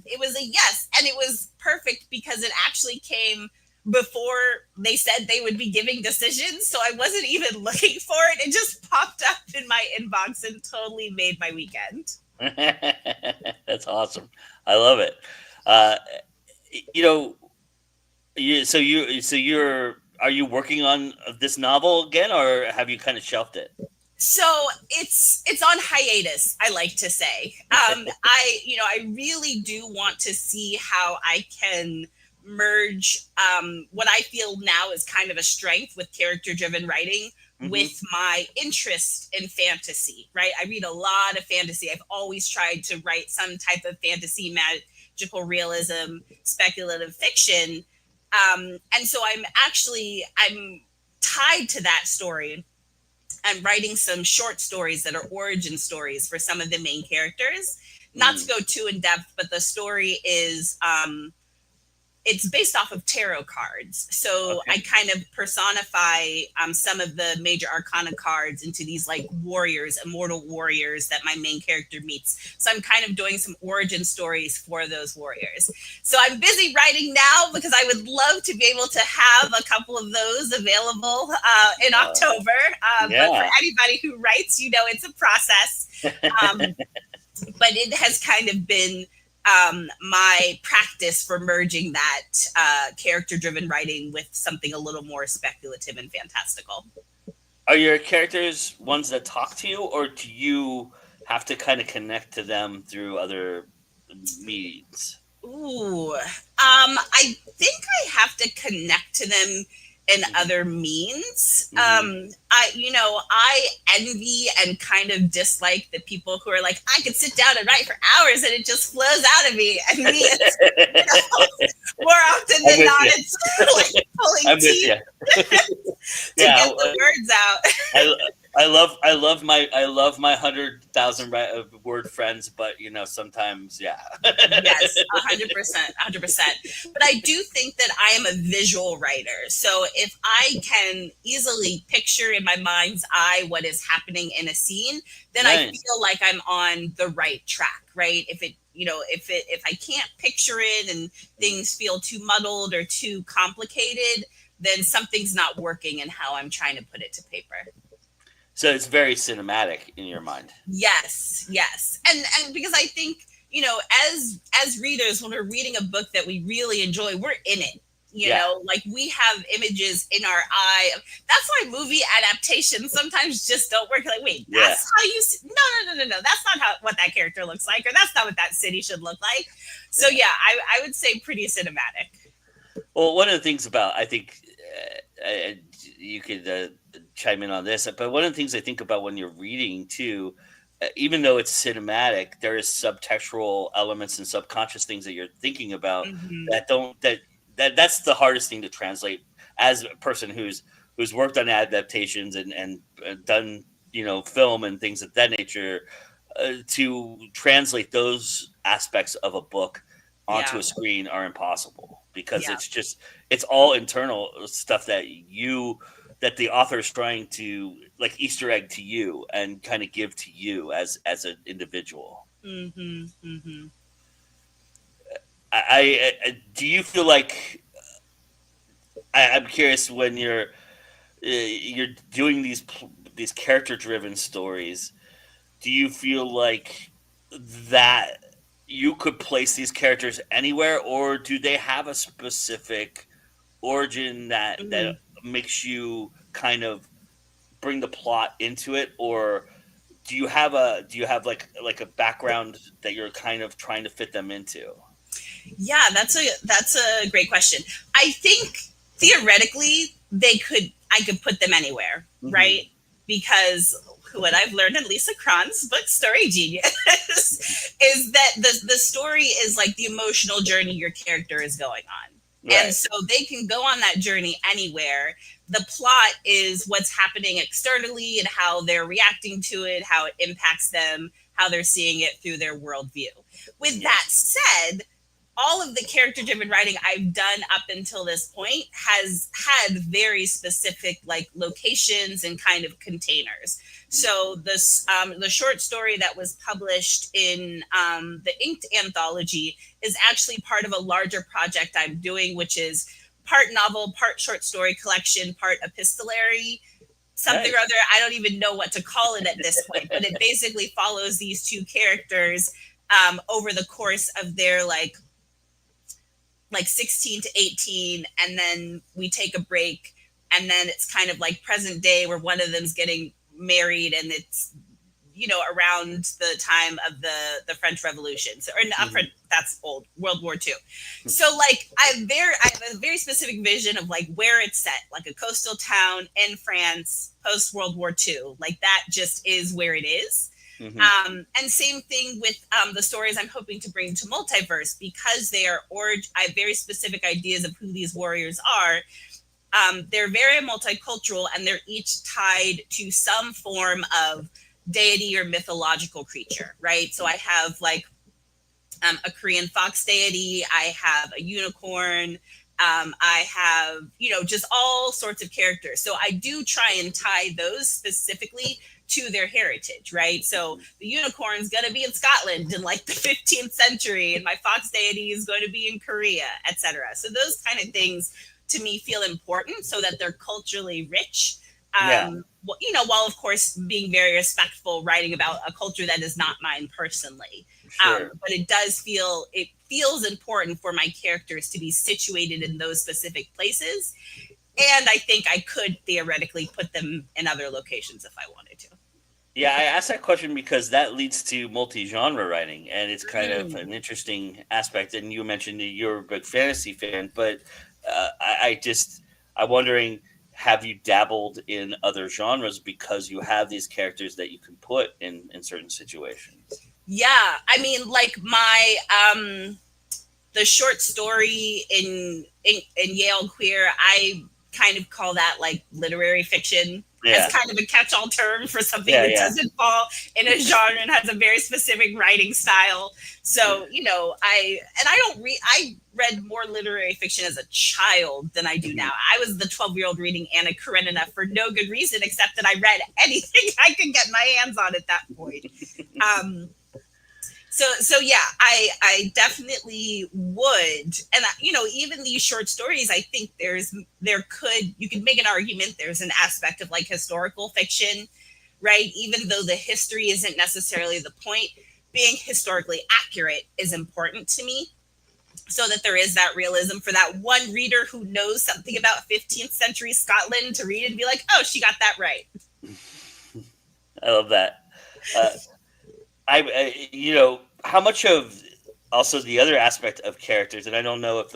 it was a yes. And it was perfect because it actually came before they said they would be giving decisions. So I wasn't even looking for it. It just popped up in my inbox and totally made my weekend. That's awesome. I love it. Uh, you know, are you working on this novel again, or have you kind of shelved it? So it's on hiatus, I like to say. I really do want to see how I can merge what I feel now is kind of a strength with character driven writing with my interest in fantasy, right? I read a lot of fantasy. I've always tried to write some type of fantasy, magical realism, speculative fiction. And so I'm tied to that story. I'm writing some short stories that are origin stories for some of the main characters. Not to go too in depth, but the story is it's based off of tarot cards. So I kind of personify some of the major arcana cards into these like warriors, immortal warriors that my main character meets. So I'm kind of doing some origin stories for those warriors. So I'm busy writing now because I would love to be able to have a couple of those available in October. But for anybody who writes, you know, it's a process. But it has kind of been my practice for merging that character-driven writing with something a little more speculative and fantastical. Are your characters ones that talk to you, or do you have to kind of connect to them through other means? Ooh, I think I have to connect to them in other means. I envy and kind of dislike the people who are like, I could sit down and write for hours and it just flows out of me. And me, it's, more often than not, it's like pulling teeth to get the words out. I love my 100,000 word friends, but you know, sometimes, yes, 100%. But I do think that I am a visual writer. So if I can easily picture in my mind's eye what is happening in a scene, then I feel like I'm on the right track, right? If I can't picture it and things feel too muddled or too complicated, then something's not working in how I'm trying to put it to paper. So it's very cinematic in your mind. Yes. And because I think, you know, as readers, when we're reading a book that we really enjoy, we're in it. You know, like we have images in our eye. That's why movie adaptations sometimes just don't work. Like, wait, that's how you no. That's not what that character looks like, or that's not what that city should look like. So I would say pretty cinematic. Well, one of the things about, I think you could chime in on this, but one of the things I think about when you're reading too, even though it's cinematic, there is subtextual elements and subconscious things that you're thinking about that's the hardest thing to translate as a person who's worked on adaptations and done, you know, film and things of that nature, to translate those aspects of a book onto a screen are impossible, because it's all internal stuff that the author is trying to like Easter egg to you and kind of give to you as an individual. I do you feel like, I'm curious, when you're doing these character driven stories, do you feel like that you could place these characters anywhere, or do they have a specific origin that makes you kind of bring the plot into it, or do you have like a background that you're kind of trying to fit them into? Yeah, that's a great question. I think theoretically I could put them anywhere, right? Because what I've learned in Lisa Cron's book Story Genius is that the story is like the emotional journey your character is going on. Right. And so they can go on that journey anywhere. The plot is what's happening externally and how they're reacting to it, how it impacts them, how they're seeing it through their worldview. With that said, all of the character-driven writing I've done up until this point has had very specific like locations and kind of containers. So this the short story that was published in the Inked anthology is actually part of a larger project I'm doing, which is part novel, part short story collection, part epistolary, something or other. I don't even know what to call it at this point, but it basically follows these two characters over the course of their like 16 to 18, and then we take a break, and then it's kind of like present day where one of them's getting married, and it's around the time of the French Revolution. So, or not French, that's old, World War II. So like I have a very specific vision of like where it's set, like a coastal town in France post World War II. Like that just is where it is. And same thing with the stories I'm hoping to bring to Multiverse, because they are I have very specific ideas of who these warriors are. They're very multicultural, and they're each tied to some form of deity or mythological creature, right? So I have like a Korean fox deity, I have a unicorn, I have, just all sorts of characters. So I do try and tie those specifically to their heritage, right? So the unicorn's going to be in Scotland in like the 15th century, and my fox deity is going to be in Korea, etc. So those kind of things to me feel important, so that they're culturally rich. While of course being very respectful, writing about a culture that is not mine personally. Sure. But it feels important for my characters to be situated in those specific places. And I think I could theoretically put them in other locations if I wanted to. Yeah, I asked that question because that leads to multi-genre writing, and it's kind of an interesting aspect. And you mentioned that you're a big fantasy fan, but I'm wondering, have you dabbled in other genres because you have these characters that you can put in certain situations? Yeah, I mean, like my the short story in Yale Queer, I kind of call that like literary fiction. As kind of a catch-all term for something that doesn't fall in a genre and has a very specific writing style. So, I read more literary fiction as a child than I do now. I was the 12-year-old reading Anna Karenina for no good reason, except that I read anything I could get my hands on at that point. So yeah, I definitely would. And, even these short stories, I think you could make an argument there's an aspect of like historical fiction, right? Even though the history isn't necessarily the point, being historically accurate is important to me, so that there is that realism for that one reader who knows something about 15th century Scotland to read it and be like, oh, she got that right. I love that. How much of also the other aspect of characters, and I don't know if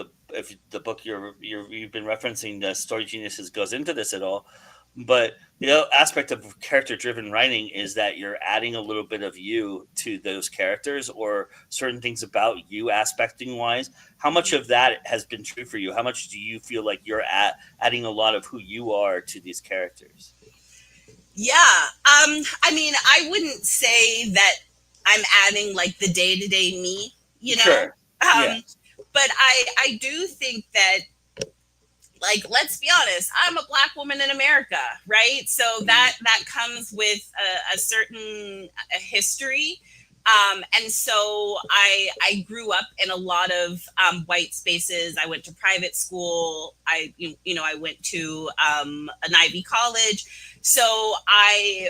the book you've been referencing, the Story Geniuses, goes into this at all, but the other aspect of character-driven writing is that you're adding a little bit of you to those characters, or certain things about you aspecting wise. How much of that has been true for you? How much do you feel like you're adding a lot of who you are to these characters? Yeah, I mean, I wouldn't say that I'm adding like the day-to-day me, Sure. But I do think that, like, let's be honest, I'm a Black woman in America, right? So that comes with a certain history. And so I grew up in a lot of white spaces. I went to private school. I went to an Ivy college. So I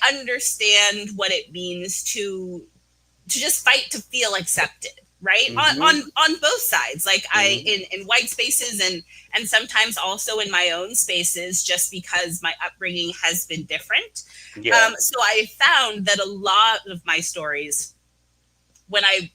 understand what it means to just fight to feel accepted, right? On both sides, like in white spaces and sometimes also in my own spaces, just because my upbringing has been different. So I found that a lot of my stories, when I,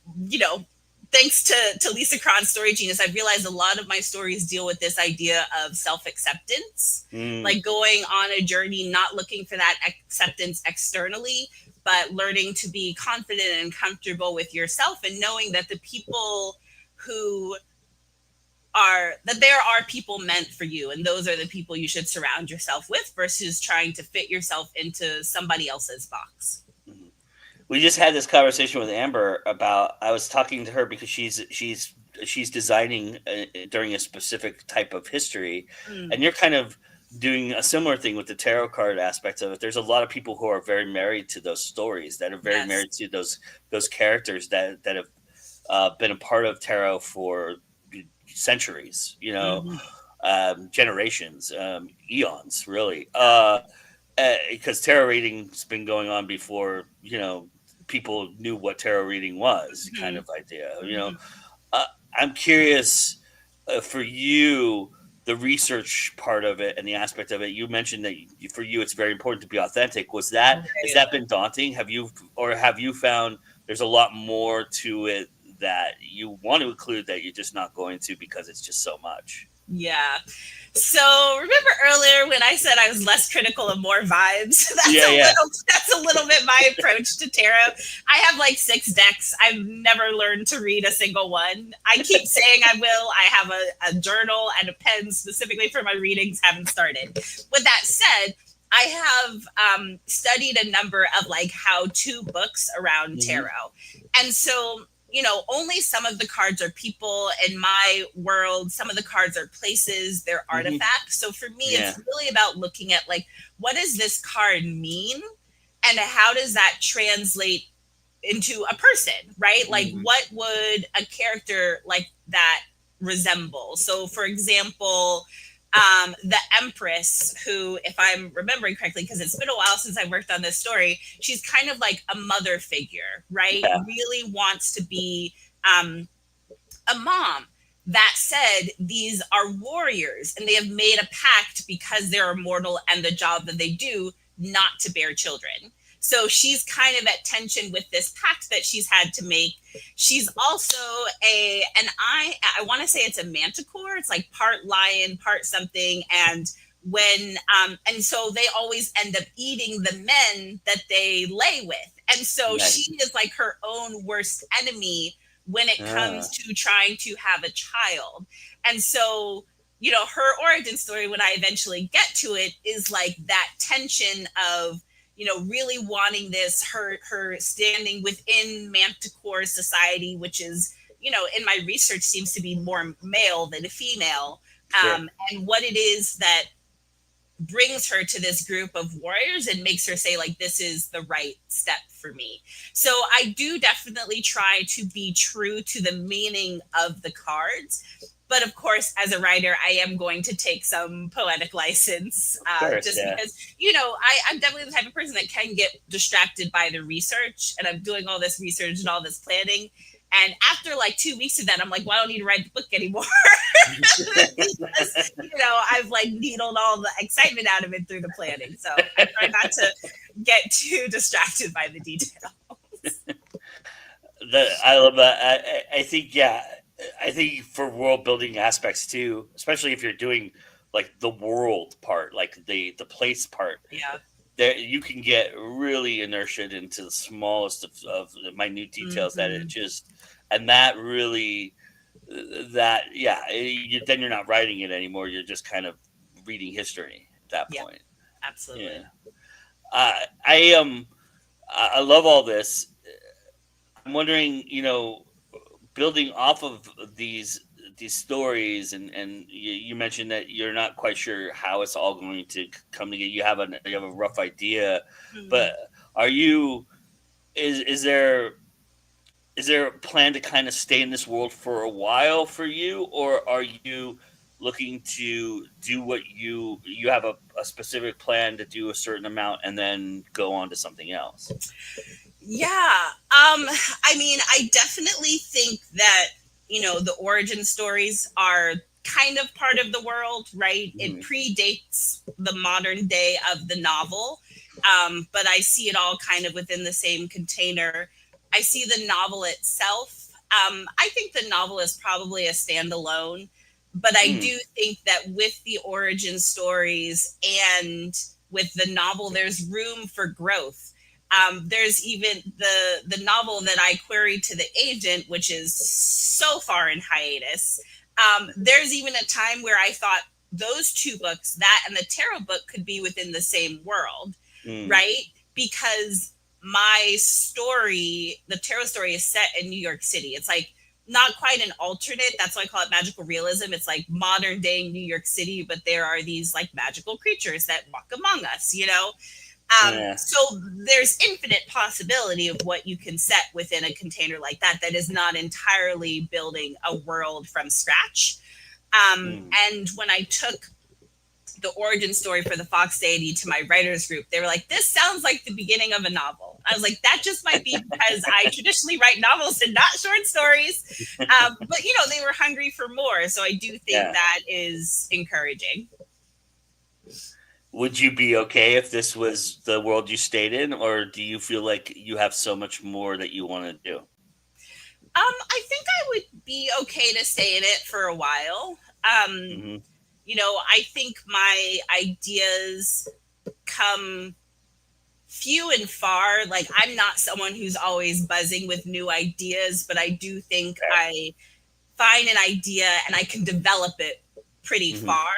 thanks to Lisa Cron's Story Genius, I realized a lot of my stories deal with this idea of self-acceptance, like going on a journey, not looking for that acceptance externally, but learning to be confident and comfortable with yourself, and knowing that there are people meant for you, and those are the people you should surround yourself with, versus trying to fit yourself into somebody else's box. We just had this conversation with Amber about, I was talking to her because she's designing during a specific type of history, and you're kind of doing a similar thing with the tarot card aspect of it. There's a lot of people who are very married to those stories, that are very married to those characters that have been a part of tarot for centuries, generations, eons, really. Because tarot reading's been going on before, people knew what tarot reading was, kind of idea. I'm curious, for you, the research part of it and the aspect of it. You mentioned that for you it's very important to be authentic. Has that been daunting? Have you found there's a lot more to it that you want to include that you're just not going to because it's just so much? Yeah. So remember earlier when I said I was less critical and more vibes? That's a little bit my approach to tarot. I have like 6 decks. I've never learned to read a single one. I keep saying I will. I have a journal and a pen specifically for my readings. Haven't started. With that said, I have studied a number of like how-to books around tarot. And so, only some of the cards are people in my world. Some of the cards are places, they're artifacts. So for me, it's really about looking at like, what does this card mean? And how does that translate into a person, right? Like what would a character like that resemble? So for example, the Empress, who, if I'm remembering correctly, because it's been a while since I worked on this story, she's kind of like a mother figure, right? Yeah. Really wants to be a mom. That said, these are warriors and they have made a pact because they're immortal and the job that they do not to bear children. So she's kind of at tension with this pact that she's had to make. She's also I want to say it's a manticore. It's like part lion, part something. And and so they always end up eating the men that they lay with. And so she is like her own worst enemy when it comes to trying to have a child. And so, her origin story, when I eventually get to it, is like that tension of, really wanting this, her standing within Manticore society, which is, in my research seems to be more male than female, and what it is that brings her to this group of warriors and makes her say, like, this is the right step for me. So I do definitely try to be true to the meaning of the cards. But of course, as a writer, I am going to take some poetic license because, I'm definitely the type of person that can get distracted by the research. And I'm doing all this research and all this planning. And after like 2 weeks of that, I'm like, well, I don't need to write the book anymore. Because, I've like needled all the excitement out of it through the planning. So I try not to get too distracted by the details. I love that. I think for world building aspects too, especially if you're doing like the world part, like the place part, there you can get really inertia into the smallest of the minute details that it just, and that really, then you're not writing it anymore. You're just kind of reading history at that point. Absolutely. Yeah. I love all this. I'm wondering, building off of these stories, and you mentioned that you're not quite sure how it's all going to come together. You have a rough idea, but is there a plan to kind of stay in this world for a while for you, or are you looking to do what you have a specific plan to do a certain amount and then go on to something else? Yeah. I definitely think that, the origin stories are kind of part of the world, right? It predates the modern day of the novel. But I see it all kind of within the same container. I see the novel itself. I think the novel is probably a standalone, but I do think that with the origin stories and with the novel, there's room for growth. There's even the novel that I queried to the agent, which is so far in hiatus. There's even a time where I thought those 2 books, that and the tarot book, could be within the same world, right? Because my story, the tarot story, is set in New York City. It's like not quite an alternate. That's why I call it magical realism. It's like modern day New York City, but there are these like magical creatures that walk among us, So there's infinite possibility of what you can set within a container like that is not entirely building a world from scratch. And when I took the origin story for the Fox deity to my writers group, they were like, this sounds like the beginning of a novel. I was like, that just might be because I traditionally write novels and not short stories. But, you know, they were hungry for more. So I do think that is encouraging. Would you be okay if this was the world you stayed in, or do you feel like you have so much more that you want to do? I think I would be okay to stay in it for a while. You know, I think my ideas come few and far. Like, I'm not someone who's always buzzing with new ideas, but I do think I find an idea and I can develop it pretty far,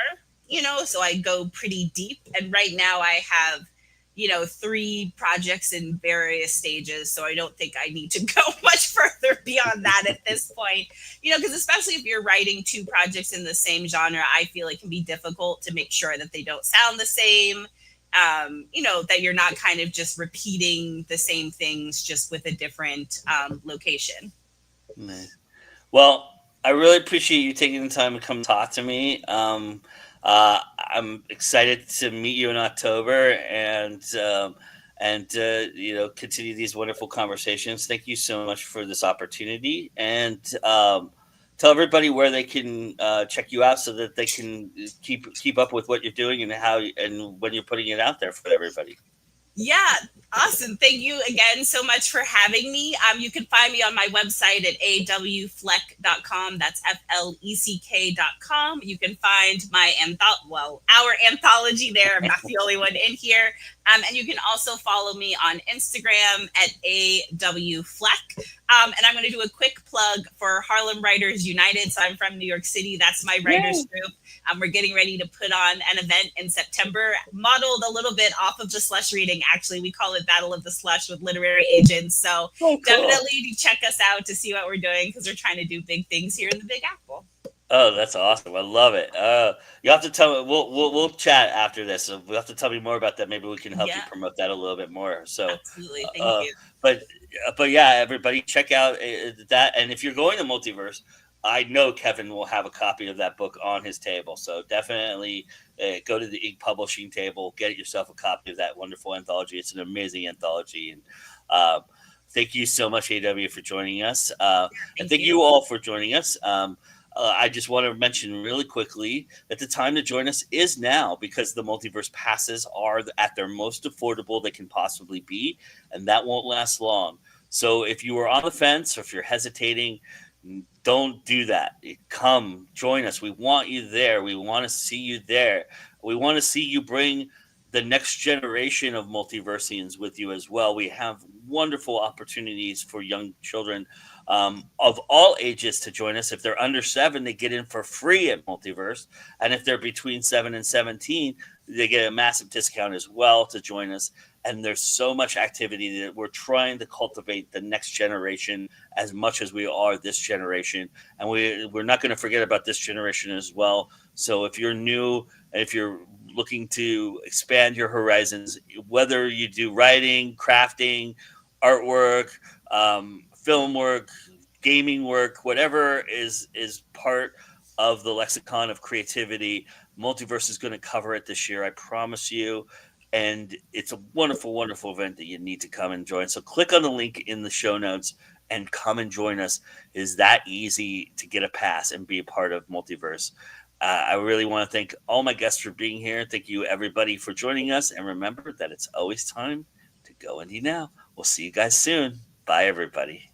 you know, so I go pretty deep. And right now I have, you know, 3 projects in various stages. So I don't think I need to go much further beyond that at this point, you know, because especially if you're writing 2 projects in the same genre, I feel it can be difficult to make sure that they don't sound the same. You know, that you're not kind of just repeating the same things just with a different location. Nice. Well, I really appreciate you taking the time to come talk to me. I'm excited to meet you in October and you know, continue these wonderful conversations. Thank you so much for this opportunity, and tell everybody where they can check you out so that they can keep up with what you're doing and how and when you're putting it out there for everybody. Yeah, awesome. Thank you again so much for having me. You can find me on my website at W.Fleck.com. That's FLECK.com. You can find my our anthology there. I'm not the only one in here. And you can also follow me on Instagram at AWFleck. And I'm going to do a quick plug for Harlem Writers United. So I'm from New York City. That's my writers group. We're getting ready to put on an event in September, modeled a little bit off of the slush reading. Actually, we call it Battle of the Slush with literary agents. So definitely check us out to see what we're doing, because we're trying to do big things here in the Big Apple. Oh, that's awesome! I love it. You have to tell me. We'll chat after this. So we'll have to tell me more about that. Maybe we can help you promote that a little bit more. So absolutely, thank you. But yeah, everybody check out that. And if you're going to Multiverse, I know Kevin will have a copy of that book on his table. So definitely go to the Ink Publishing table, get yourself a copy of that wonderful anthology. It's an amazing anthology. And thank you so much, AW, for joining us. And thank you all for joining us. I just want to mention really quickly that the time to join us is now, because the Multiverse passes are at their most affordable they can possibly be, and that won't last long. So if you are on the fence or if you're hesitating, don't do that. Come join us. We want you there. We want to see you there. We want to see you bring the next generation of Multiversians with you as well. We have wonderful opportunities for young children of all ages to join us. If they're under 7, they get in for free at Multiverse. And if they're between 7 and 17, they get a massive discount as well to join us. And there's so much activity that we're trying to cultivate the next generation as much as we are this generation. And we're not going to forget about this generation as well. So if you're new and if you're looking to expand your horizons, whether you do writing, crafting, artwork, film work, gaming work, whatever is part of the lexicon of creativity, Multiverse is going to cover it this year. I promise you. And it's a wonderful, wonderful event that you need to come and join. So click on the link in the show notes and come and join us. It is that easy to get a pass and be a part of Multiverse. I really want to thank all my guests for being here. Thank you, everybody, for joining us. And remember that it's always time to go indie now. We'll see you guys soon. Bye, everybody.